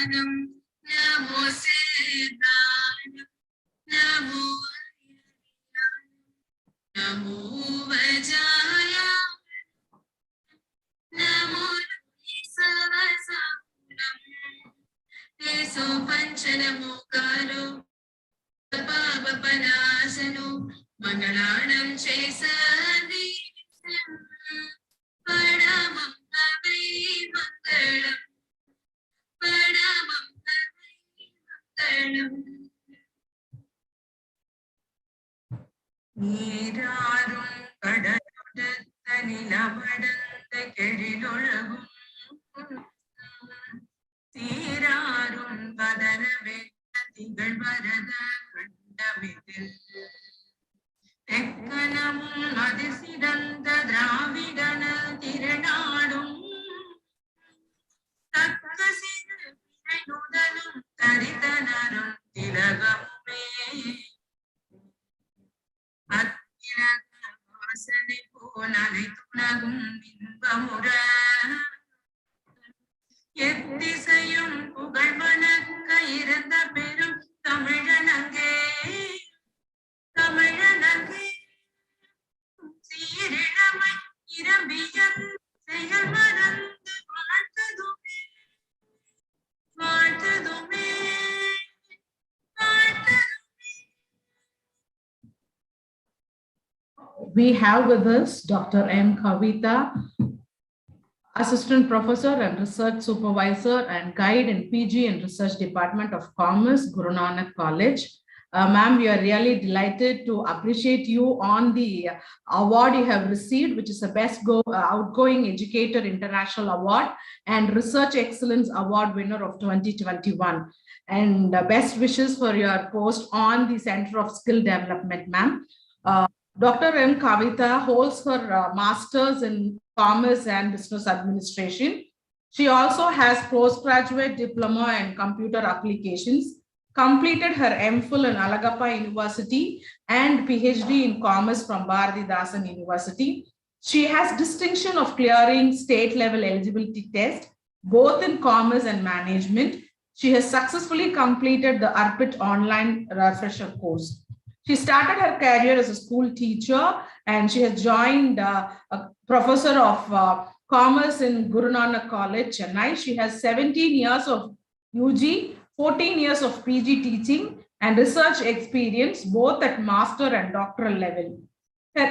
Namo Siddhanam, Namo Namo Vajaya, Namo Savasapuram, Teso Panchanamo Karo, Papa Panasano, Mangalanam Chesadi, Padamam Kavi Mangalam, Padamam Kavi Mangalam. நீராரும் கடலுடத்த நிலவடந்த கெழிலொழுகும் தீராரும் பதனவே திகழ்வரத கண்டமிதில் தெக்கனமும் அதிசிறந்த திராவிடன திரநாடும் தக்க சிறு பிறையுடனும் தரிதனரும் திலகமுமே வாசனை போல் அனைத்துலகும் இன்பமுற எத்திசையும் புகழ்வனக்க இருந்த பெரும் தமிழனங்கே தமிழனங்கே சீரிழமை இரம்பியன் செயல் மறந்து வாழ்த்ததுமே வாழ்த்ததுமே We have with us Dr. M. Kavita, Assistant Professor and Research Supervisor and Guide in PG and Research Department of Commerce, Guru Nanak College. Ma'am, we are really delighted to appreciate you on the award you have received, which is the Best Outgoing Educator International Award and Research Excellence Award winner of 2021. And best wishes for your post on the Center of Skill Development, ma'am. Dr. M. Kavita holds her master's in Commerce and Business Administration. She also has postgraduate diploma in computer applications, completed her MPhil in Alagappa University and PhD in Commerce from Bharathidasan University. She has distinction of clearing state level eligibility test, both in Commerce and Management. She has successfully completed the ARPIT online refresher course. She started her career as a school teacher and she has joined a professor of commerce in Guru Nanak College, Chennai. She has 17 years of UG, 14 years of PG teaching and research experience, both at master and doctoral level. Her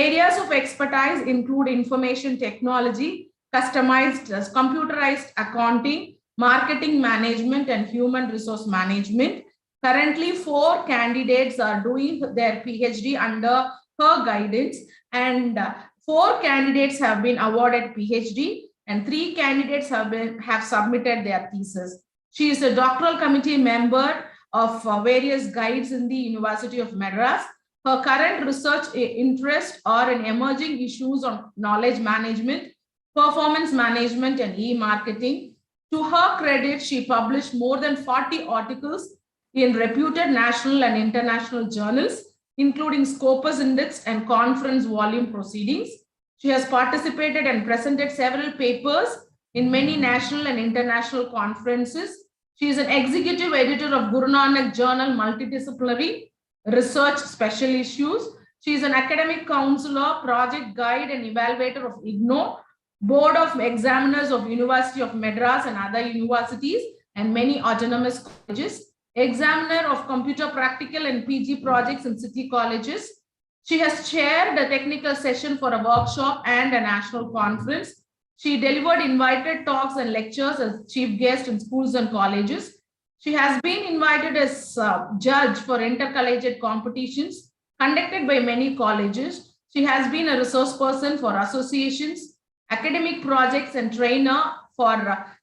areas of expertise include information technology, customized computerized accounting, marketing management, and human resource management. Currently, 4 candidates are doing their PhD under her guidance, and 4 candidates have been awarded PhD, and 3 candidates have submitted their thesis. She is a doctoral committee member of various guides in the University of Madras. Her current research interests are in emerging issues on knowledge management, performance management, and e-marketing. To her credit, she published more than 40 articles in reputed national and international journals, including Scopus Index and conference volume proceedings. She has participated and presented several papers in many national and international conferences. She is an executive editor of Guru Nanak Journal Multidisciplinary Research Special Issues. She is an academic counselor, project guide, and evaluator of IGNO, Board of Examiners of University of Madras and other universities, and many autonomous colleges. Examiner of computer practical and PG projects in city colleges. She has chaired a technical session for a workshop and a national conference. She delivered invited talks and lectures as chief guest in schools and colleges. She has been invited as judge for intercollegiate competitions conducted by many colleges. She has been a resource person for associations, academic projects, and trainer for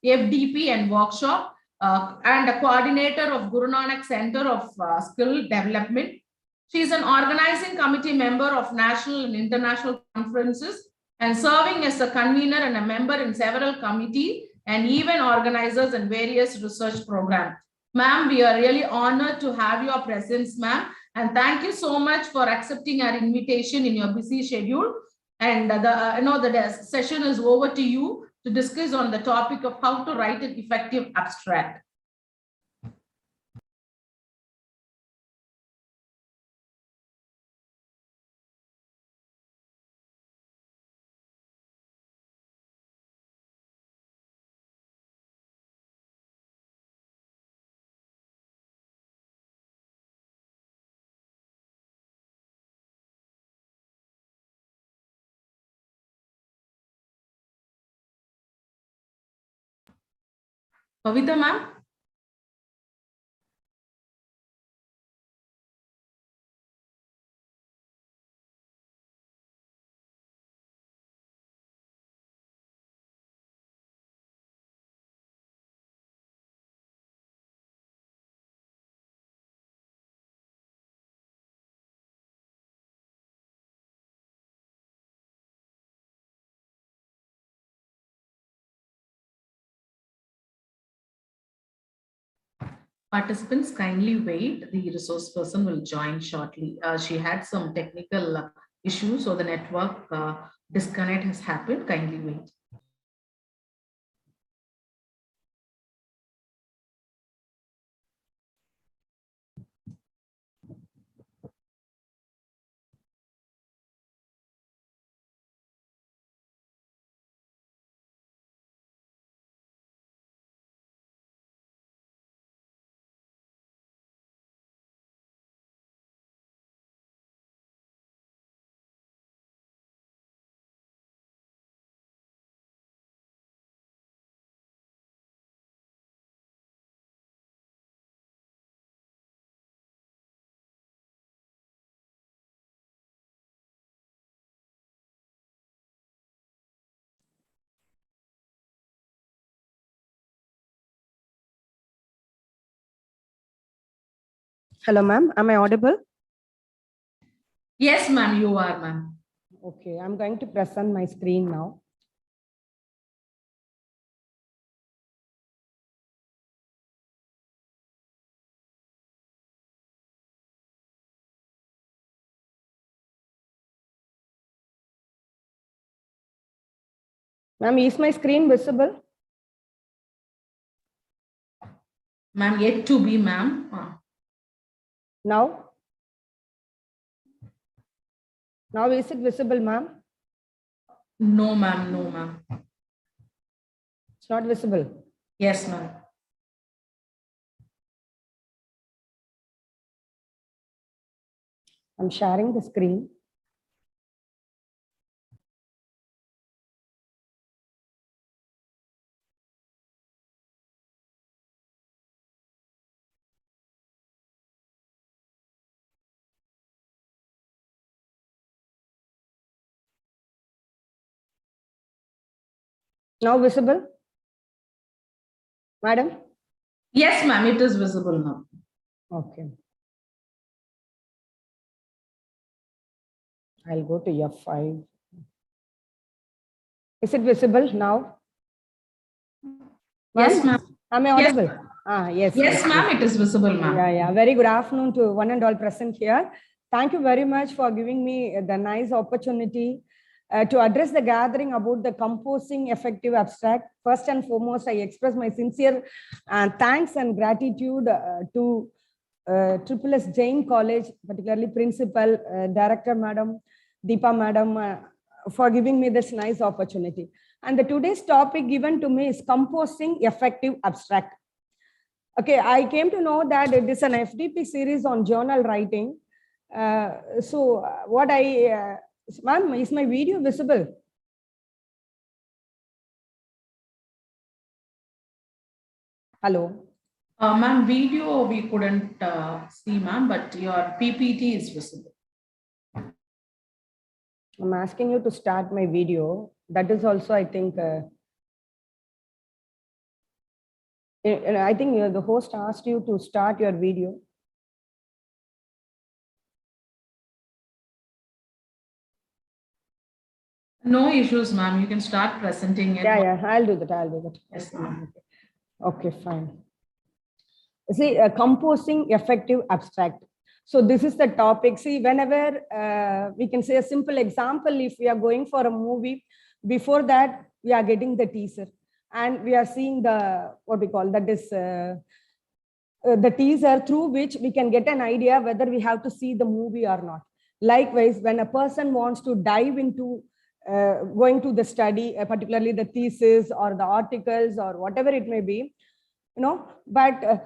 FDP and workshop. And a coordinator of Guru Nanak Center of Skill Development. She is an organizing committee member of national and international conferences and serving as a convener and a member in several committees and even organizers in various research programs. Ma'am, we are really honored to have your presence, ma'am. And thank you so much for accepting our invitation in your busy schedule. And the session is over to you to discuss on the topic of how to write an effective abstract. Pavita ma'am? Participants, kindly wait. The resource person will join shortly. She had some technical issues, so the network disconnect has happened. Kindly wait. Hello, ma'am. Am I audible? Yes, ma'am, you are, ma'am. Okay, I'm going to present my screen now. Ma'am, is my screen visible? Ma'am, yet to be, ma'am. Now? Now is it visible, ma'am? No, ma'am, no, ma'am. It's not visible. Yes, ma'am. I'm sharing the screen. Now visible? Madam? Yes, ma'am, it is visible now. Okay. I'll go to F5. Is it visible now? Yes, ma'am. Am I audible? Yes. Yes, ma'am, it is visible, ma'am. Yeah. Very good afternoon to one and all present here. Thank you very much for giving me the nice opportunity to address the gathering about the composing effective abstract. First and foremost, I express my sincere thanks and gratitude to Triple S Jain College, particularly Principal, Director Madam, Deepa Madam, for giving me this nice opportunity. And the today's topic given to me is composing effective abstract. Okay, I came to know that it is an FDP series on journal writing. Ma'am, is my video visible? Hello. Ma'am, video we couldn't see, ma'am, but your PPT is visible. I'm asking you to start my video. That is also, I think, the host asked you to start your video. No issues, ma'am. You can start presenting it. Yeah, I'll do that. Yes, ma'am. Okay, fine. See, composing effective abstract. So this is the topic. See, whenever we can say a simple example, if we are going for a movie, Before that, we are getting the teaser, and we are seeing the, what we call that is, the teaser through which we can get an idea whether we have to see the movie or not. Likewise, when a person wants to dive into going to the study, particularly the thesis or the articles or whatever it may be, but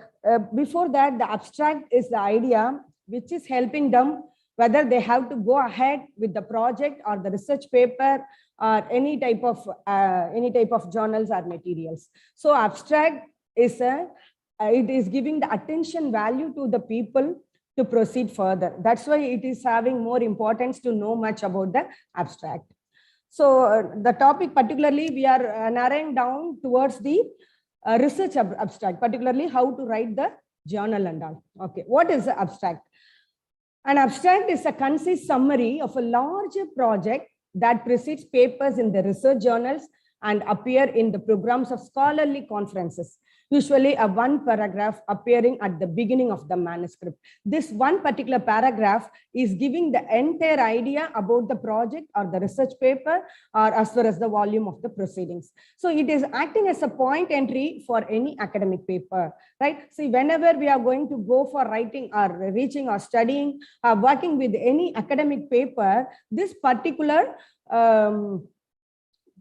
before that, the abstract is the idea which is helping them whether they have to go ahead with the project or the research paper or any type of journals or materials. So abstract is it is giving the attention value to the people to proceed further. That's why it is having more importance to know much about the abstract. So the topic particularly, we are narrowing down towards the research abstract, particularly how to write the journal and all. Okay, what is the abstract? An abstract is a concise summary of a larger project that precedes papers in the research journals and appear in the programs of scholarly conferences, usually a one paragraph appearing at the beginning of the manuscript. This one particular paragraph is giving the entire idea about the project or the research paper or as far as the volume of the proceedings. So it is acting as a point entry for any academic paper, right? See, whenever we are going to go for writing or reaching or studying or working with any academic paper, this particular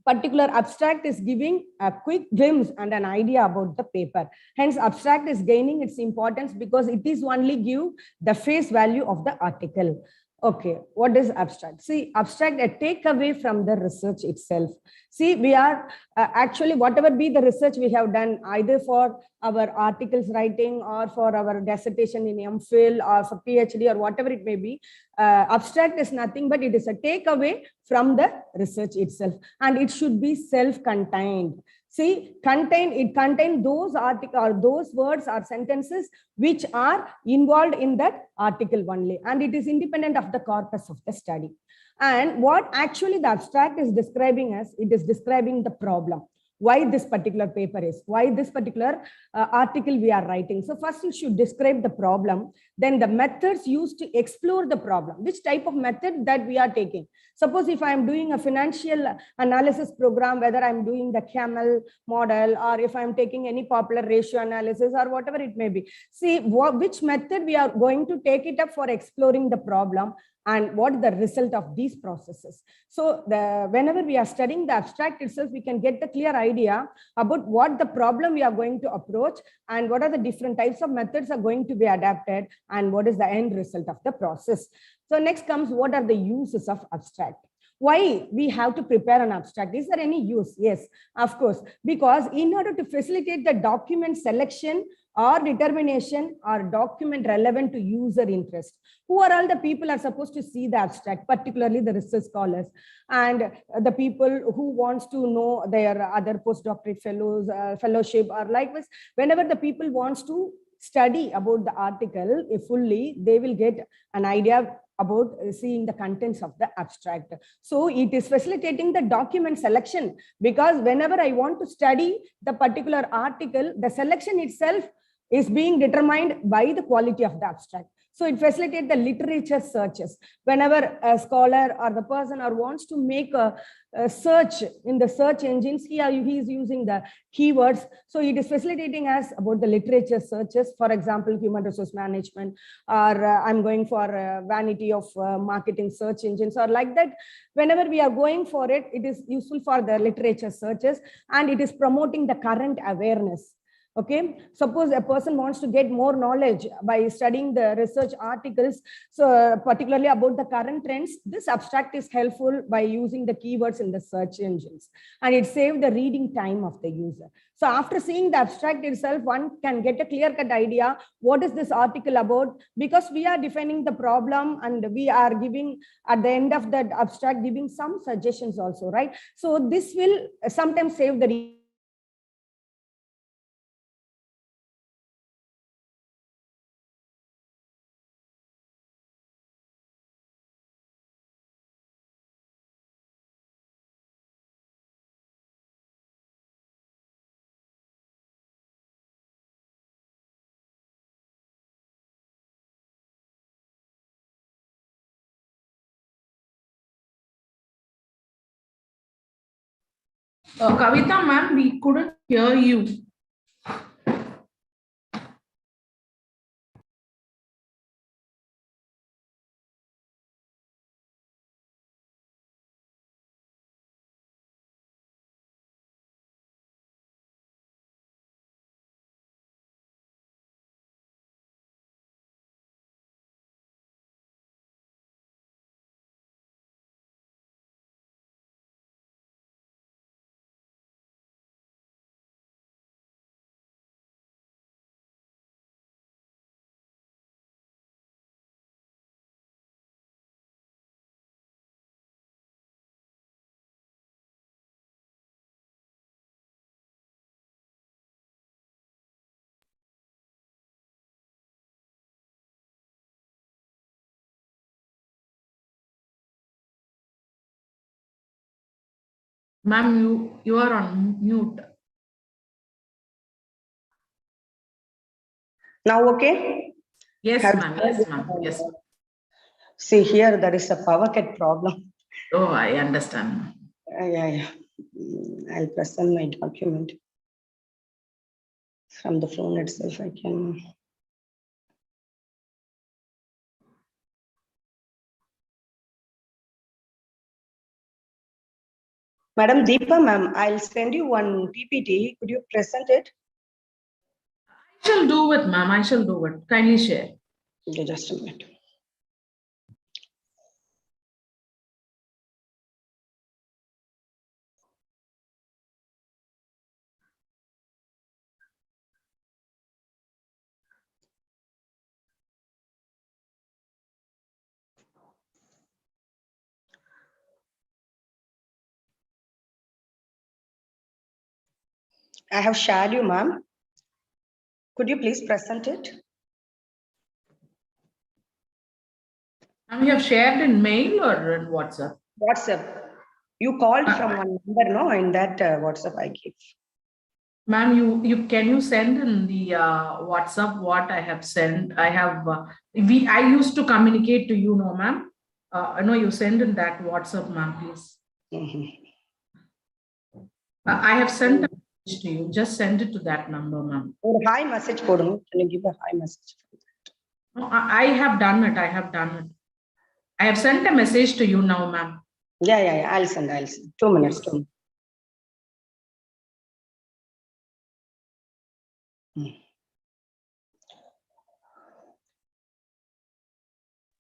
abstract is giving a quick glimpse and an idea about the paper. Hence, abstract is gaining its importance because it is only give the face value of the article. Okay, what is abstract? See, abstract, a takeaway from the research itself. See, we are actually, whatever be the research we have done, either for our articles writing or for our dissertation in MPhil or for PhD or whatever it may be, abstract is nothing but it is a takeaway from the research itself, and it should be self-contained. See, it contains those articles or those words or sentences which are involved in that article only, and it is independent of the corpus of the study. And what actually the abstract is describing us, it is describing the problem. Why this particular paper is, why this particular article we are writing. So first you should describe the problem, then the methods used to explore the problem, which type of method that we are taking. Suppose if I am doing a financial analysis program, whether I'm doing the camel model or if I'm taking any popular ratio analysis or whatever it may be. See which method we are going to take it up for exploring the problem and what is the result of these processes. So whenever we are studying the abstract itself, we can get the clear idea about what the problem we are going to approach and what are the different types of methods are going to be adapted and what is the end result of the process. So next comes, what are the uses of abstract? Why we have to prepare an abstract? Is there any use? Yes, of course, because in order to facilitate the document selection or determination or document relevant to user interest. Who are all the people are supposed to see the abstract, particularly the research scholars and the people who wants to know their other postdoctorate fellows, fellowship, or likewise, whenever the people wants to study about the article fully, they will get an idea about seeing the contents of the abstract. So it is facilitating the document selection, because whenever I want to study the particular article, the selection itself is being determined by the quality of the abstract. So it facilitates the literature searches. Whenever a scholar or the person or wants to make a search in the search engines, he is using the keywords. So it is facilitating us about the literature searches, for example, human resource management, or I'm going for vanity of marketing search engines or like that. Whenever we are going for it, it is useful for the literature searches, and it is promoting the current awareness. Okay, suppose a person wants to get more knowledge by studying the research articles, so particularly about the current trends, this abstract is helpful by using the keywords in the search engines, and it saves the reading time of the user. So after seeing the abstract itself, one can get a clear-cut idea what is this article about, because we are defining the problem and we are giving at the end of that abstract giving some suggestions also, right? So this will sometimes save the Kavita ma'am, we couldn't hear you. Ma'am, you are on mute. Now, okay? Yes, ma'am. Yes, ma'am. Yes. See, here there is a power cut problem. Oh, I understand. Yeah. I'll present my document from the phone itself. I can. Madam Deepa, ma'am, I'll send you one PPT. Could you present it? I shall do it, ma'am. I shall do it. Kindly share. Okay, just a minute. I have shared you, ma'am. Could you please present it? Ma'am, you have shared in mail or in WhatsApp? WhatsApp. You called from one number, no? In that WhatsApp I gave. Ma'am, you can you send in the WhatsApp what I have sent? I have I used to communicate to you, no, ma'am. I know you send in that WhatsApp, ma'am, please. I have sent a message to you. Just send it to that number, ma'am. Or hi message podum. Can you give a hi message? No, I have done it. I have done it. I have sent a message to you now, ma'am. Yeah. I'll send. 2 minutes.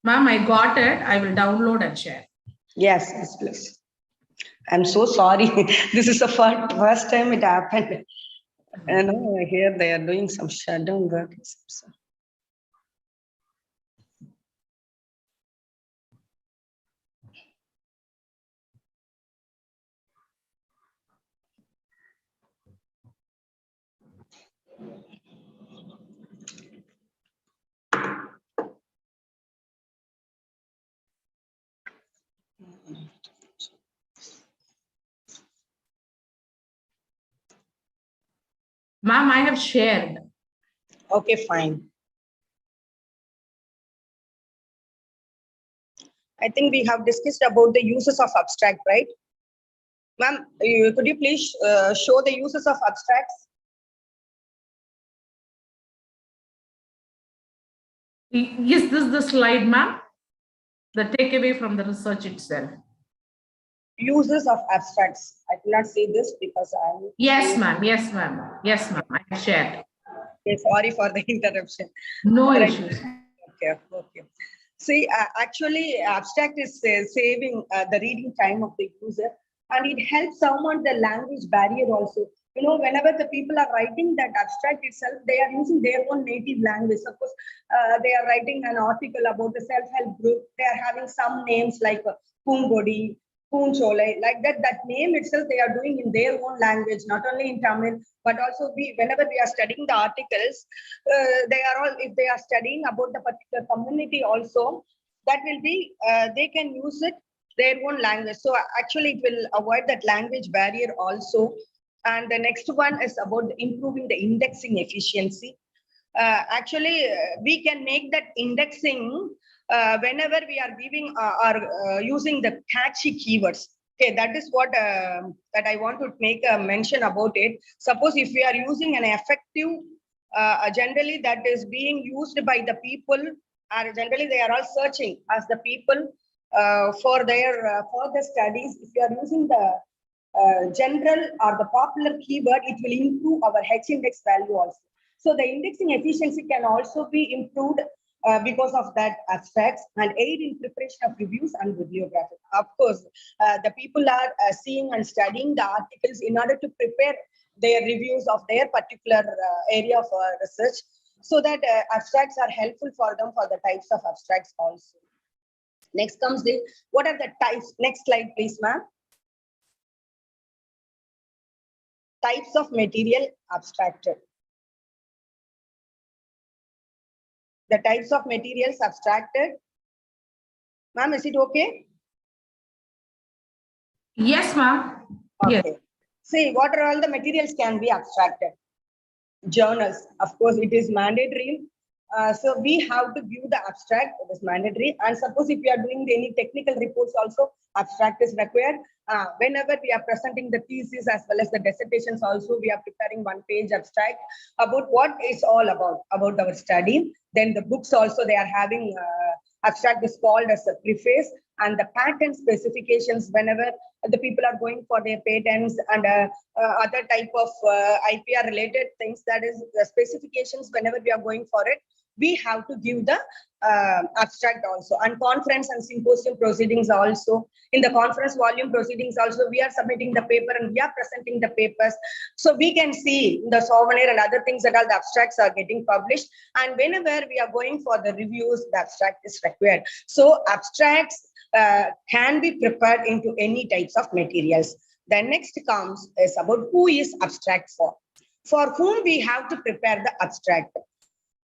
Ma'am, I got it. I will download and share. Yes, please. I'm so sorry. This is the first time it happened. And here they are doing some shutdown work. Ma'am, I have shared. Okay, fine. I think we have discussed about the uses of abstract, right? Ma'am, could you please show the uses of abstracts? Is this the slide, ma'am? The takeaway from the research itself. Uses of abstracts. I cannot see this because I'm. Yes, ma'am. Yes, ma'am. Yes, ma'am. I have shared. Okay, sorry for the interruption. No issues. Okay. See, actually, abstract is saving the reading time of the user, and it helps someone the language barrier also. Whenever the people are writing that abstract itself, they are using their own native language. Suppose they are writing an article about the self-help group, they are having some names like Pungodi, Poonchole, like that. That name itself they are doing in their own language, not only in Tamil, but also whenever we are studying the articles, they are all, if they are studying about the particular community also, that will be they can use it their own language. So actually it will avoid that language barrier also. And the next one is about improving the indexing efficiency. Actually, we can make that indexing whenever we are giving or using the catchy keywords. Okay, that is what that I want to make a mention about it. Suppose if we are using an effective, generally that is being used by the people, or generally they are all searching as the people for their further studies. If you are using the general or the popular keyword, it will improve our H index value also. So the indexing efficiency can also be improved because of that abstracts and aid in preparation of reviews and bibliography. Of course, the people are seeing and studying the articles in order to prepare their reviews of their particular area of research, so that abstracts are helpful for them for the types of abstracts also. Next comes the, what are the types? Next slide, please, ma'am. Types of material abstracted. The types of materials abstracted. Ma'am, is it okay? Yes, ma'am. Okay. Yes. See, what are all the materials can be abstracted? Journals, of course, it is mandatory. So we have to give the abstract, it is mandatory. And suppose if we are doing any technical reports also, abstract is required. Whenever we are presenting the thesis as well as the dissertations also, we are preparing one-page abstract about what it's all about our study. Then the books also, they are having abstract is called as a preface, and the patent specifications whenever the people are going for their patents and other type of IPR related things, that is the specifications whenever we are going for it, we have to give the abstract also. And conference and symposium proceedings also, in the conference volume proceedings also, we are submitting the paper and we are presenting the papers. So we can see the souvenir and other things that all the abstracts are getting published. And whenever we are going for the reviews, the abstract is required. So abstracts can be prepared into any types of materials. The next comes is about who is abstract for. For whom we have to prepare the abstract.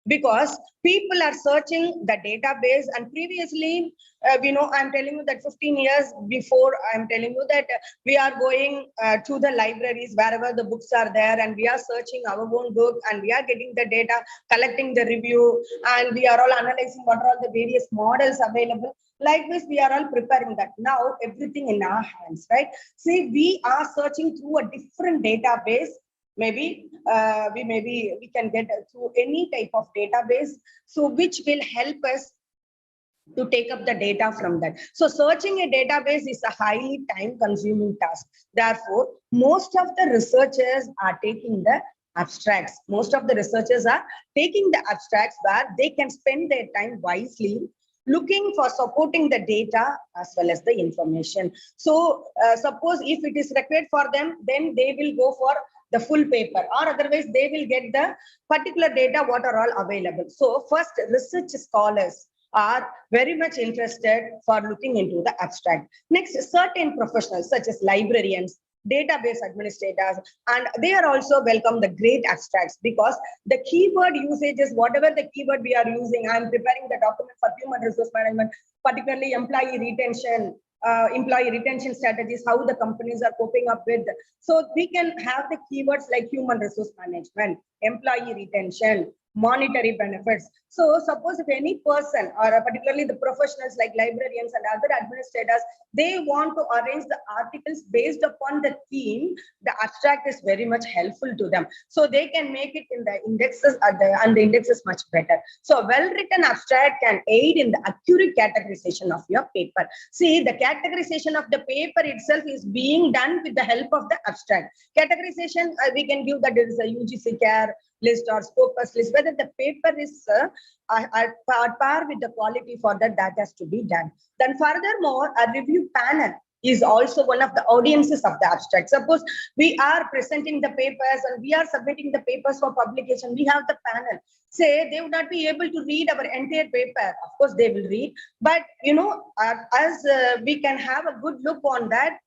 Because people are searching the database, and previously, I'm telling you that 15 years before, I'm telling you that we are going to the libraries wherever the books are there, and we are searching our own book, and we are getting the data, collecting the review, and we are all analyzing what are all the various models available. Like this, we are all preparing that. Now, everything in our hands, right? See, we are searching through a different database. Maybe we can get through any type of database, so which will help us to take up the data from that. So searching a database is a highly time consuming task. Therefore, most of the researchers are taking the abstracts. Most of the researchers are taking the abstracts where they can spend their time wisely, looking for supporting the data as well as the information. So suppose if it is required for them, then they will go for the full paper, or otherwise they will get the particular data what are all available. So first, research scholars are very much interested for looking into the abstract. Next, certain professionals such as librarians, database administrators, and they are also welcome the great abstracts, because the keyword usages, whatever the keyword we are using, I'm preparing the document for human resource management, particularly employee retention strategies, how the companies are coping up with. So we can have the keywords like human resource management, employee retention, monetary benefits. So suppose if any person, or particularly the professionals like librarians and other administrators, they want to arrange the articles based upon the theme, the abstract is very much helpful to them. So they can make it in the indexes, and the index is much better. So well-written abstract can aid in the accurate categorization of your paper. See, the categorization of the paper itself is being done with the help of the abstract. Categorization, we can give that there is a UGC CARE list or Scopus list, whether the paper is at par with the quality for that has to be done. Then furthermore, a review panel is also one of the audiences of the abstract. Suppose we are presenting the papers and we are submitting the papers for publication, we have the panel. Say they would not be able to read our entire paper. Of course, they will read, but as we can have a good look on that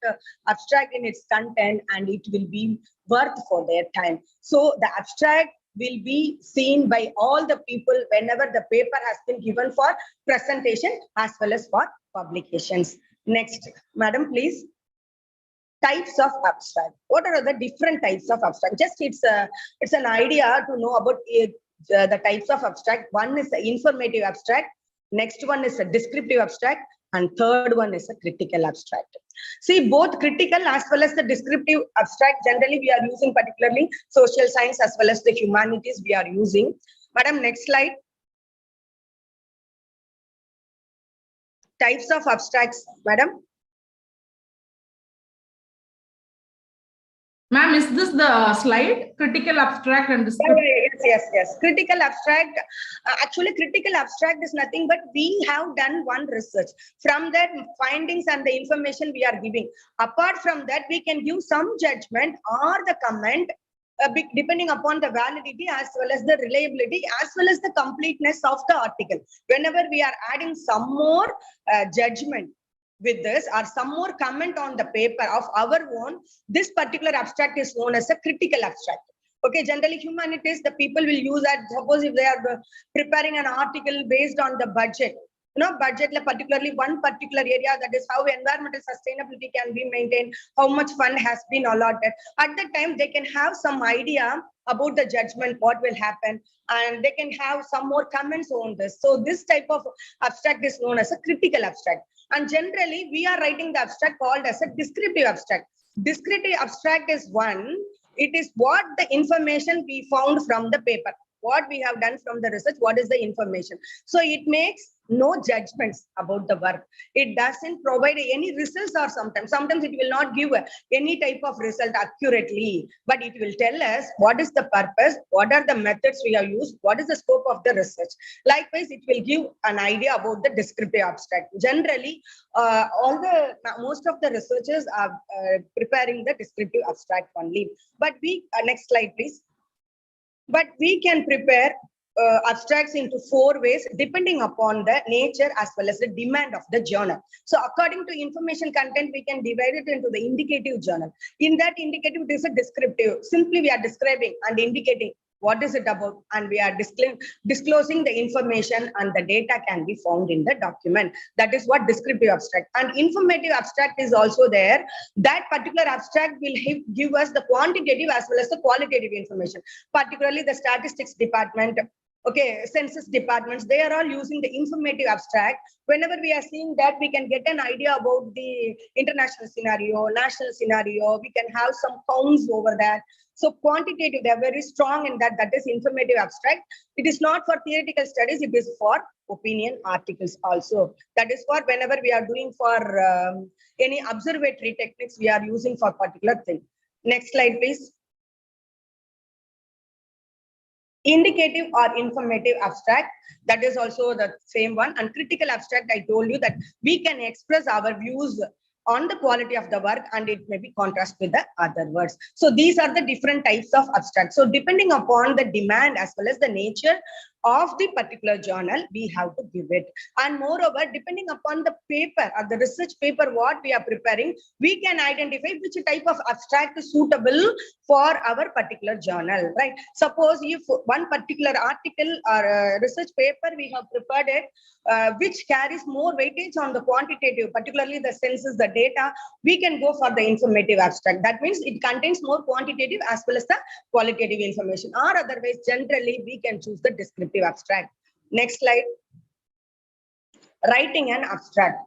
abstract in its content, and it will be worth for their time. So the abstract will be seen by all the people whenever the paper has been given for presentation as well as for publications. Next, madam, please. Types of abstract. What are the different types of abstract? Just it's an idea to know about the types of abstract. One is the informative abstract. Next one is a descriptive abstract. and third one is a critical abstract. See, both critical as well as the descriptive abstract, generally we are using, particularly social science as well as the humanities we are using. Madam, next slide. Types of abstracts, madam. Ma'am, is this the slide? Critical abstract and descriptive? Yes. Critical abstract. Actually, critical abstract is nothing but we have done one research. From that findings and the information we are giving. Apart from that, we can give some judgment or the comment depending upon the validity as well as the reliability as well as the completeness of the article. Whenever we are adding some more judgment with this or some more comment on the paper of our own, this particular abstract is known as a critical abstract. Okay, generally humanities, the people will use that. Suppose if they are preparing an article based on the budget, budget, particularly one particular area, that is how environmental sustainability can be maintained, how much fund has been allotted. At that time, they can have some idea about the judgment, what will happen, and they can have some more comments on this. So this type of abstract is known as a critical abstract. And generally, we are writing the abstract called as a descriptive abstract. Descriptive abstract is one. It is what the information we found from the paper, what we have done from the research, what is the information. So it makes no judgments about the work. It doesn't provide any results, or sometimes it will not give any type of result accurately, but it will tell us what is the purpose, what are the methods we have used, what is the scope of the research. Likewise, it will give an idea about the descriptive abstract. Generally, most of the researchers are preparing the descriptive abstract only. But next slide, please. But we can prepare abstracts into 4 ways depending upon the nature as well as the demand of the journal. So according to information content, we can divide it into the indicative journal. In that indicative, it is a descriptive. Simply we are describing and indicating what is it about, and we are disclosing the information, and the data can be found in the document. That is what descriptive abstract. And informative abstract is also there. That particular abstract will give us the quantitative as well as the qualitative information, particularly the statistics department, okay, census departments, they are all using the informative abstract. Whenever we are seeing that, we can get an idea about the international scenario, national scenario, we can have some counts over that. So quantitative, they are very strong in that. That is informative abstract. It is not for theoretical studies, it is for opinion articles also. That is for whenever we are doing for any observatory techniques we are using for particular thing. Next slide, please. Indicative or informative abstract, that is also the same one. And critical abstract, I told you that we can express our views on the quality of the work, and it may be contrast with the other words. So these are the different types of abstract. So depending upon the demand as well as the nature of the particular journal, we have to give it. And moreover, depending upon the paper or the research paper what we are preparing, we can identify which type of abstract is suitable for our particular journal, right? Suppose if one particular article or research paper we have prepared it, which carries more weightage on the quantitative, particularly the census, the data, we can go for the informative abstract. That means it contains more quantitative as well as the qualitative information, or otherwise generally we can choose the descriptive abstract. Next slide. Writing an abstract.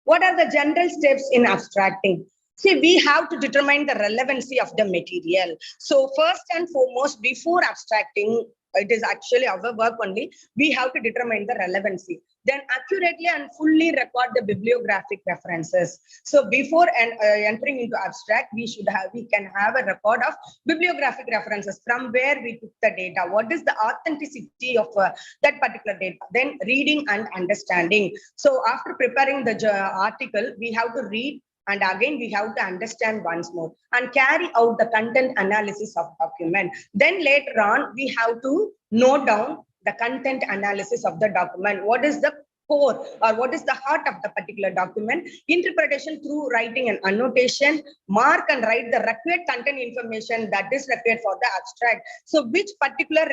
What are the general steps in abstracting? See, we have to determine the relevancy of the material. So first and foremost, before abstracting, it is actually our work only, we have to determine the relevancy. Then accurately and fully record the bibliographic references. So before entering into abstract, we can have a record of bibliographic references, from where we took the data, what is the authenticity of that particular data. Then reading and understanding. So after preparing the article, we have to read, and again we have to understand once more and carry out the content analysis of document. Then later on, we have to note down the content analysis of the document. What is the core, or what is the heart of the particular document? Interpretation through writing and annotation. Mark and write the required content information that is required for the abstract. So which particular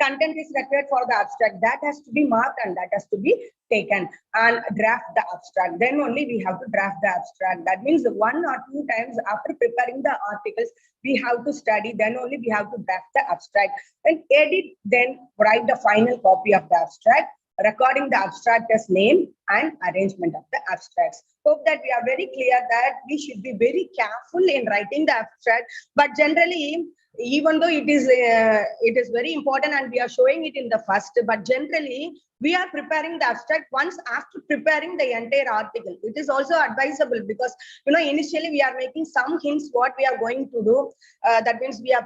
content is required for the abstract, that has to be marked and that has to be taken, and draft the abstract. Then only we have to draft the abstract. That means 1 or 2 times after preparing the articles, we have to study, then only we have to draft the abstract and edit, then write the final copy of the abstract. recording the abstractor's name and arrangement of the abstracts. Hope that we are very clear that we should be very careful in writing the abstract, but generally, even though it is very important and we are showing it in the first, but generally we are preparing the abstract once after preparing the entire article. It is also advisable because initially we are making some hints what we are going to do. That means we are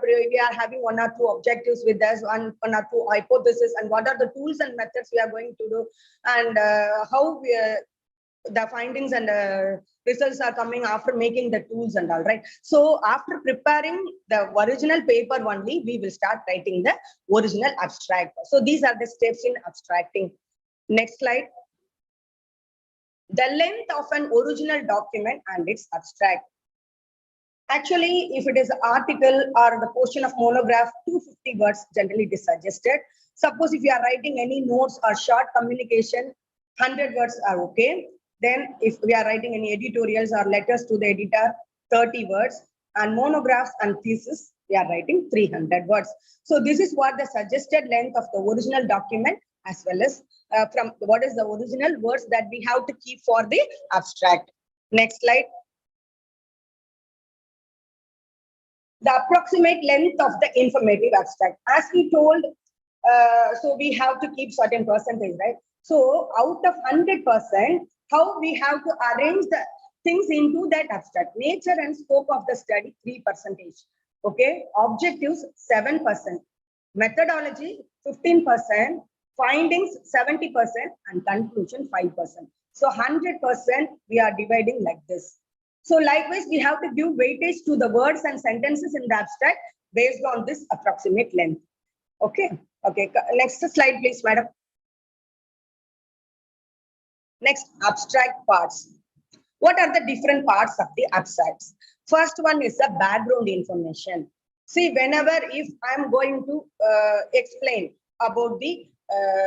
having one or two objectives with us, one or two hypotheses, and what are the tools and methods we are going to do, and how the findings and results are coming after making the tools and all, right? So after preparing the original paper only, we will start writing the original abstract. So these are the steps in abstracting. Next slide. The length of an original document and its abstract. Actually, if it is an article or the portion of monograph, 250 words generally it is suggested. Suppose if you are writing any notes or short communication, 100 words are okay. Then if we are writing any editorials or letters to the editor, 30 words, and monographs and thesis, we are writing 300 words. So this is what the suggested length of the original document, as well as from what is the original words that we have to keep for the abstract. Next slide. The approximate length of the informative abstract. As we told, so we have to keep certain percentage, right? So out of 100%, how we have to arrange the things into that abstract. Nature and scope of the study, 3%. Okay, objectives, 7%. Methodology, 15%. Findings, 70%. And conclusion, 5%. So 100% we are dividing like this. So likewise, we have to give weightage to the words and sentences in the abstract based on this approximate length. Okay, okay. Next slide, please, madam. Next, abstract parts. What are the different parts of the abstracts? First one is the background information. See, whenever if I'm going to explain about the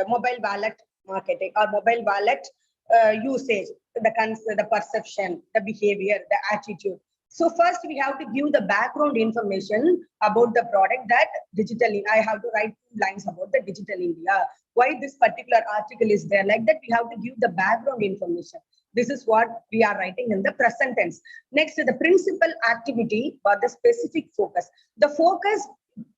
mobile wallet marketing or mobile wallet usage, the perception, the behavior, the attitude. So first we have to give the background information about the product, that digitally, I have to write 2 lines about the digital India. Why this particular article is there, like that we have to give the background information. This is what we are writing in the present tense. Next is the principal activity or the specific focus. The focus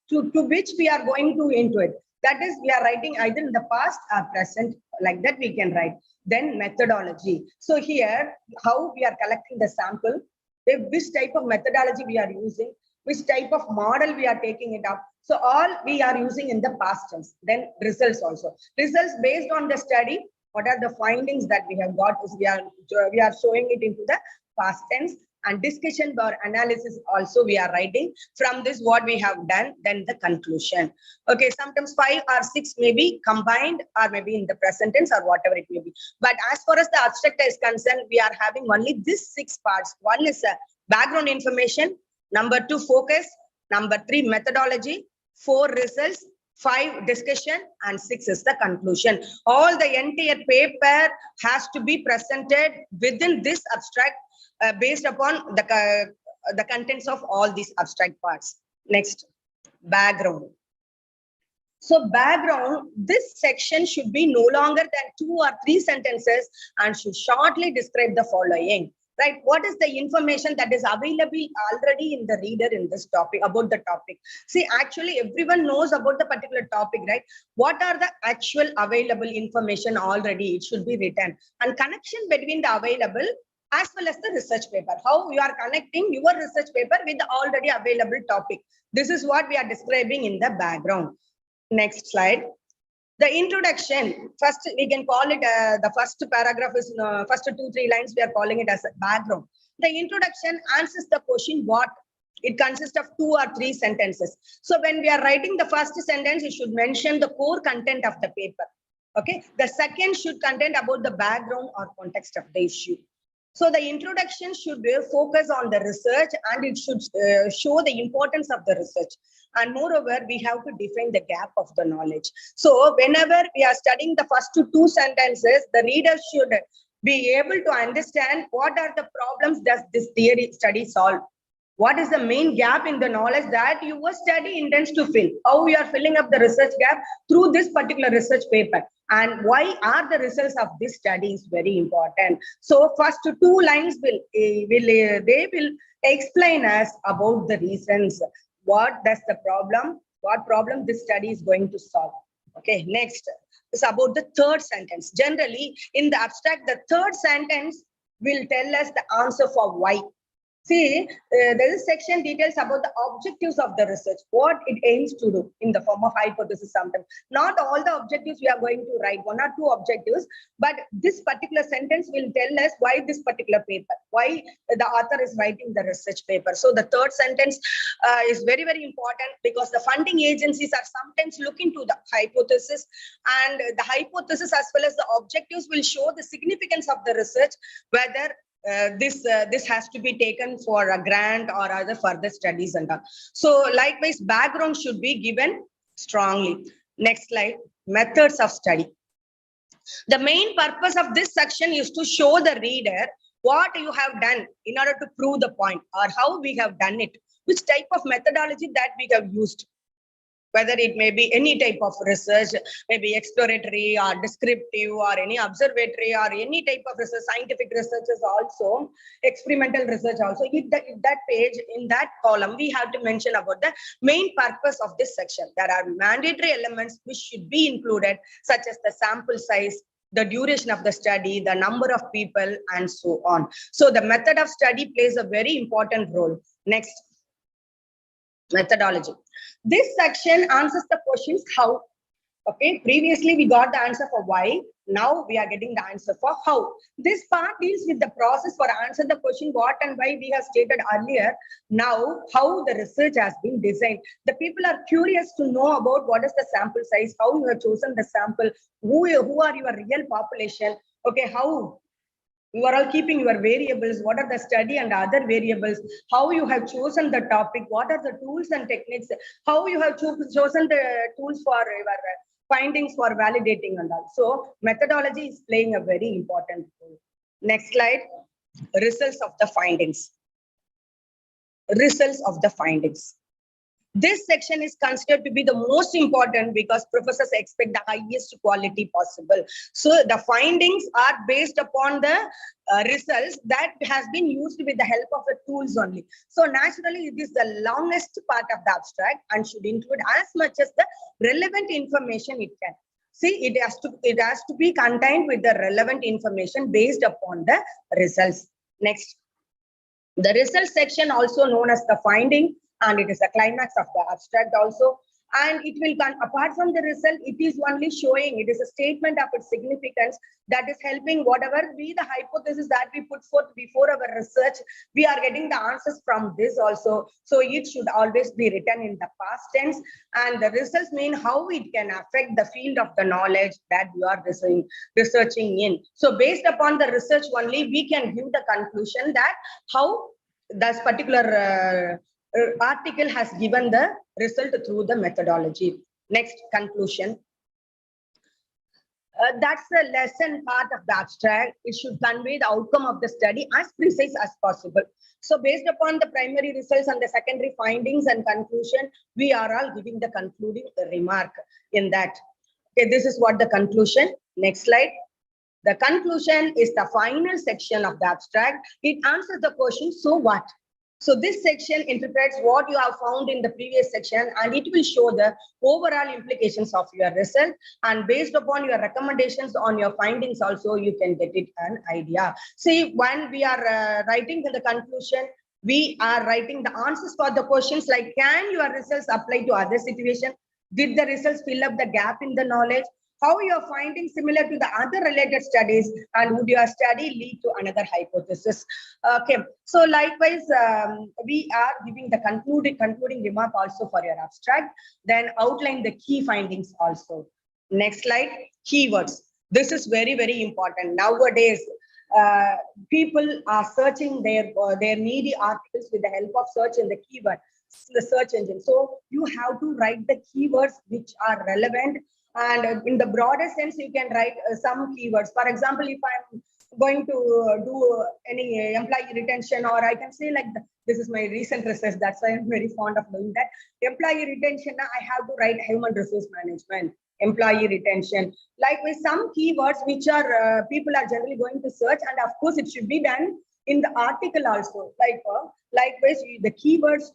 to which we are going to into it. That is, we are writing either in the past or present, like that we can write. Then methodology. So here, how we are collecting the sample, which type of methodology we are using, which type of model we are taking it up. So all we are using in the past tense. Then results also. Results based on the study, what are the findings that we have got is we are showing it into the past tense. And discussion or analysis also we are writing. From this what we have done, then the conclusion. Okay, sometimes 5 or 6 may be combined or maybe in the present tense or whatever it may be. But as far as the abstract is concerned, we are having only these 6 parts. One is background information, number 2 focus, number 3 methodology, 4 results, 5 discussion, and 6 is the conclusion. All the entire paper has to be presented within this abstract based upon the contents of all these abstract parts. Next, background. So background, this section should be no longer than 2 or 3 sentences and should shortly describe the following. Right? What is the information that is available already in the reader in this topic, about the topic? See, actually everyone knows about the particular topic, right? What are the actual available information already? It should be written. And connection between the available as well as the research paper. How you are connecting your research paper with the already available topic. This is what we are describing in the background. Next slide. The introduction, first we can call it, the first paragraph is, first 2-3 lines, we are calling it as a background. The introduction answers the question what. It consists of 2 or 3 sentences. So when we are writing the first sentence, it should mention the core content of the paper. Okay. The second should contain about the background or context of the issue. So the introduction should focus on the research and it should show the importance of the research. And moreover, we have to define the gap of the knowledge. So whenever we are studying the first 2 sentences, the reader should be able to understand what are the problems does this theory study solve. What is the main gap in the knowledge that your study intends to fill? How we are filling up the research gap through this particular research paper, and why are the results of this study is very important. So first two lines they will explain us about the reasons. What does the problem? What problem this study is going to solve? Okay, next is about the third sentence. Generally, in the abstract, the third sentence will tell us the answer for why. See, there is section details about the objectives of the research, what it aims to do in the form of hypothesis sometimes. Not all the objectives we are going to write, one or two objectives, but this particular sentence will tell us why this particular paper, why the author is writing the research paper. So the third sentence is very, very important, because the funding agencies are sometimes looking to the hypothesis, and the hypothesis as well as the objectives will show the significance of the research, whether this has to be taken for a grant or other further studies and all. So likewise, background should be given strongly. Next slide, methods of study. The main purpose of this section is to show the reader what you have done in order to prove the point, or how we have done it, which type of methodology that we have used. Whether it may be any type of research, maybe exploratory or descriptive or any observatory or any type of research, scientific research is also, experimental research also. In that page, in that column, we have to mention about the main purpose of this section. There are mandatory elements which should be included, such as the sample size, the duration of the study, the number of people, and so on. So the method of study plays a very important role. Next, methodology. This section answers the questions how. Okay, previously we got the answer for why. Now we are getting the answer for how. This part deals with the process for answer the question what and why we have stated earlier. Now, how the research has been designed. The people are curious to know about what is the sample size, how you have chosen the sample, who are your real population. Okay, how you are all keeping your variables, what are the study and other variables, how you have chosen the topic, what are the tools and techniques, how you have chosen the tools for your findings for validating and all. So methodology is playing a very important role. Next slide, results of the findings. Results of the findings. This section is considered to be the most important because professors expect the highest quality possible. So the findings are based upon the results that has been used with the help of the tools only. So naturally, it is the longest part of the abstract and should include as much as the relevant information it can. See, it has to be contained with the relevant information based upon the results. Next, the results section, also known as the finding, and it is the climax of the abstract also. And it will come apart from the result, it is only showing, it is a statement of its significance that is helping whatever be the hypothesis that we put forth before our research, we are getting the answers from this also. So it should always be written in the past tense, and the results mean how it can affect the field of the knowledge that you are researching in. So based upon the research only, we can give the conclusion that how this particular article has given the result through the methodology. Next, conclusion. That's the lesson part of the abstract. It should convey the outcome of the study as precise as possible. So based upon the primary results and the secondary findings and conclusion, we are all giving the concluding remark in that. Okay, this is what the conclusion. Next slide. The conclusion is the final section of the abstract. It answers the question, so what? So this section interprets what you have found in the previous section, and it will show the overall implications of your result. And based upon your recommendations on your findings also, you can get it an idea. See, when we are writing the conclusion, we are writing the answers for the questions like, can your results apply to other situations? Did the results fill up the gap in the knowledge? How your findings similar to the other related studies, and would your study lead to another hypothesis? Okay, so likewise, we are giving the concluding remark also for your abstract, then outline the key findings also. Next slide, keywords. This is very, very important. Nowadays, people are searching their needy articles with the help of search in the keyword, the search engine. So you have to write the keywords which are relevant. And in the broader sense, you can write some keywords. For example, if I'm going to do any employee retention, or I can say like this is my recent research. That's why I'm very fond of doing that. Employee retention, I have to write human resource management, employee retention. Like with some keywords which are people are generally going to search, and of course it should be done in the article also. Likewise, the keywords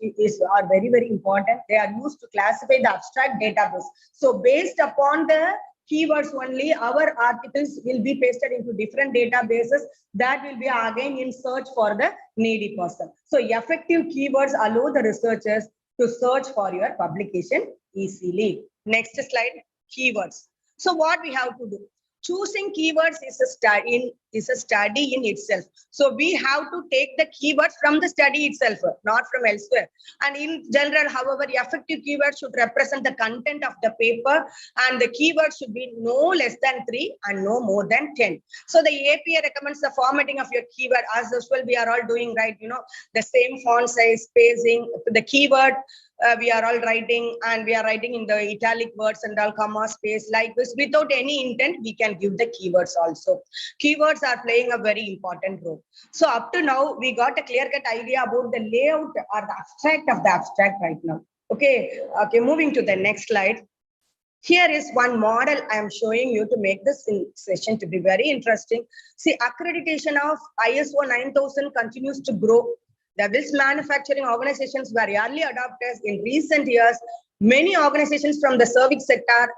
are very important. They are used to classify the abstract database. So based upon the keywords only, our articles will be pasted into different databases that will be again in search for the needy person. So effective keywords allow the researchers to search for your publication easily. Next slide, keywords. So what we have to do? Choosing keywords is a study in itself. So we have to take the keywords from the study itself, not from elsewhere. And in general, however, effective keywords should represent the content of the paper, and the keywords should be no less than 3 and no more than 10. So the APA recommends the formatting of your keyword. As usual, we are all doing, right? You know, the same font size, spacing, the keyword. We are all writing, and we are writing in the italic words and all, comma, space, like this. Without any intent, we can give the keywords also. Keywords are playing a very important role. So up to now, we got a clear-cut idea about the layout or the abstract of the abstract right now. Okay, moving to the next slide. Here is one model I am showing you to make this session to be very interesting. See, accreditation of ISO 9000 continues to grow. The Wills manufacturing organizations were early adopters in recent years. Many organizations from the service sector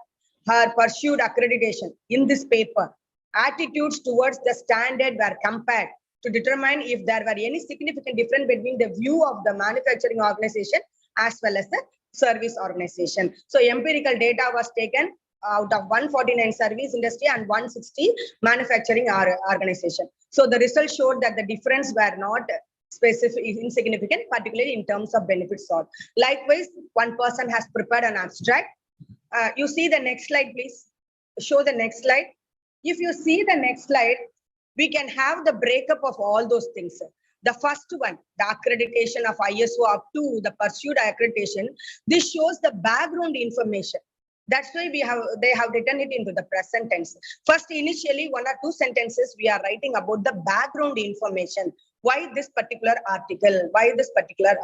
have pursued accreditation. In this paper, attitudes towards the standard were compared to determine if there were any significant difference between the view of the manufacturing organization as well as the service organization. So empirical data was taken out of 149 service industry and 160 manufacturing organization. So the results showed that the difference were not specific, insignificant, particularly in terms of benefits sought. Likewise, one person has prepared an abstract. You see the next slide, please. Show the next slide. If you see the next slide, we can have the breakup of all those things. The first one, the accreditation of ISO up to the pursued accreditation. This shows the background information. That's why they have written it into the present tense. First, initially, 1 or 2 sentences, we are writing about the background information. Why this particular article? Why this particular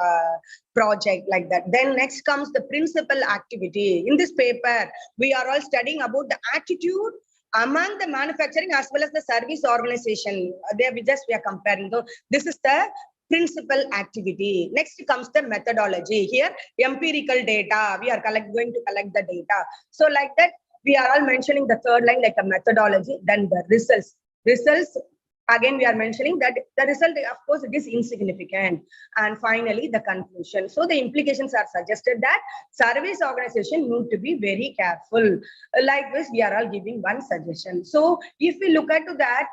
project, like that? Then next comes the principal activity. In this paper, we are all studying about the attitude among the manufacturing as well as the service organization. There we are comparing. So this is the principal activity. Next comes the methodology. Here, empirical data. We are going to collect the data. So like that, we are all mentioning the third line like a methodology. Then the results. Results. Again, we are mentioning that the result, of course, it is insignificant. And finally, the conclusion. So the implications are suggested that service organization need to be very careful. Like this, we are all giving one suggestion. So if we look at that,